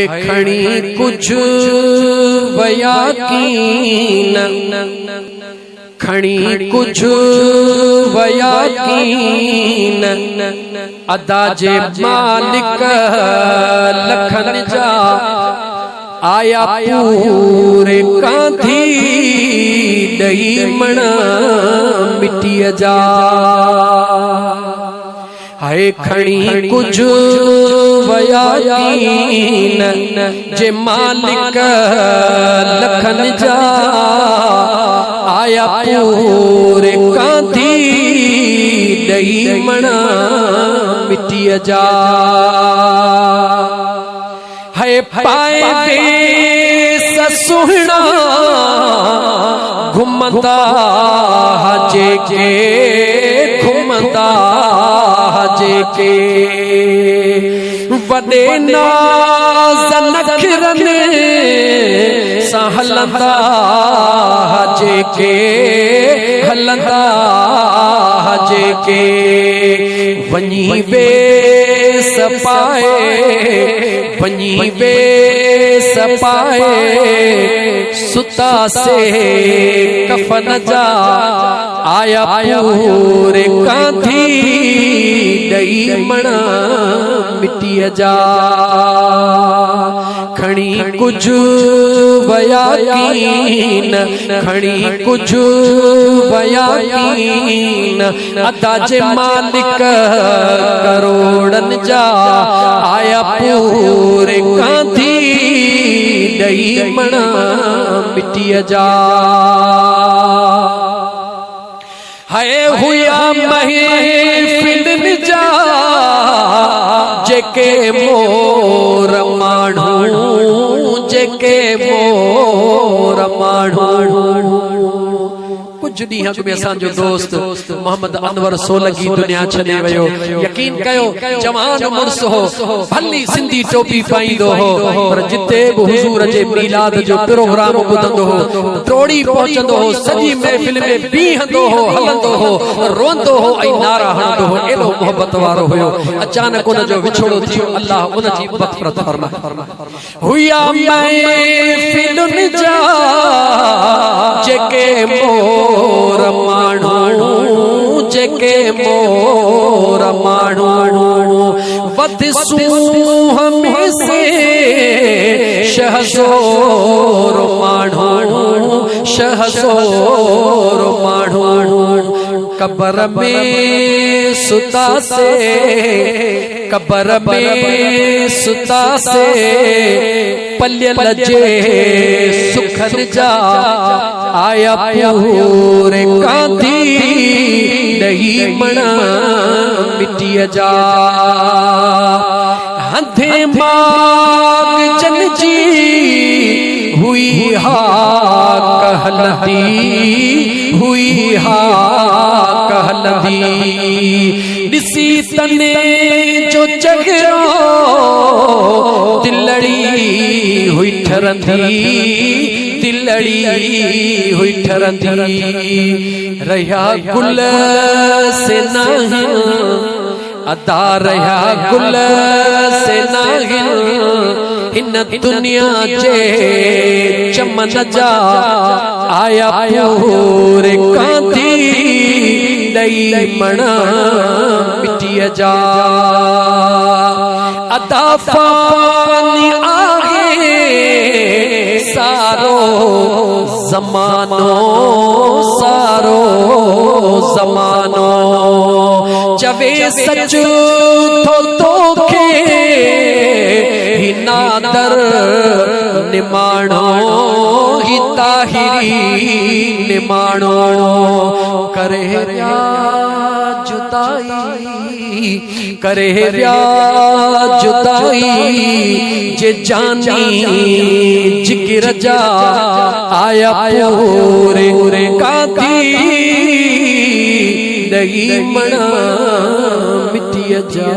खणी कुछ वया कीन खणी कुछ वया कीन अदा जे मालिक लखन जा आया पूरे कांधी दही मण मिट्टी जा हाय खणी कुछ वया कीन जे मालिक लखन जा आया पूरे कांधी दही मण मिट्टी जा हाय पाए दे सुहना घुमंदा जे के घुमंदा जे के वडे नाज़ नखरन सहलंदा जे के हलंदा जे के वनी वे सपाए वनी वे सपाए सुता से कफन जा आया पूरे कांधी दही मण मिट्टी जा खणी कुछ वया कीन खणी कुछ वया कीन अदा जे मालिक करोड़न जा आया पूरे कांधी दही मण मिट्टी जा हाय हुया महफिल जा जेके मोर माण्हू जेके मोर माण्हू कुछ ॾींहं अॻु में असांजो दोस्त मोहम्मद अनवर सोलंकी दुनिया छॾे वियो। यकीन कयो जवान मुड़स हो भली सिंधी टोपी पाईंदो हो पर जिते बि हुजूर जे मीलाद जो प्रोग्राम ॿुधंदो हो टोड़ी पहुचंदो हो सॼी महफ़िल में बीहंदो हो हलंदो हो रोंदो हो ऐं नारा हणंदो हो एॾो मोहबत वारो हुयो। अचानक उन जो विछोड़ो थियो अल्लाह उन जी मग़फ़िरत फरमाए। हुया महफ़िलुन जा जेके मोर माण्हू जेके मोर माण्हू वध सूह में से शहज़ोर माण्हू शहज़ोर माण्हू कबर में सुता से कबर में सुता से पल्यल जे सुखन जा आया पूरे कांधी दही मण मिट्टी जा हंधे माग जन जी हुई हा कहलदी हुई हा कहलदी दिसी तने जो जगरो दिलड़ी हुई ठरंदी दिलड़ी हुई ठरंदी रहा गुल से नहीं अदा रहा गुल से नहीं इन दुनिया जे चमन जा आया पूरे कांधी दही मण मिट्टी जा अदा फानी आगे सारो जमानो चवे सच तो के ही नादर निमाणो ही ताहिरी निमाणो करे करे जुदाई जे जानी जिक्र जा आया पूरे कांधी दही मण मिट्टी जा।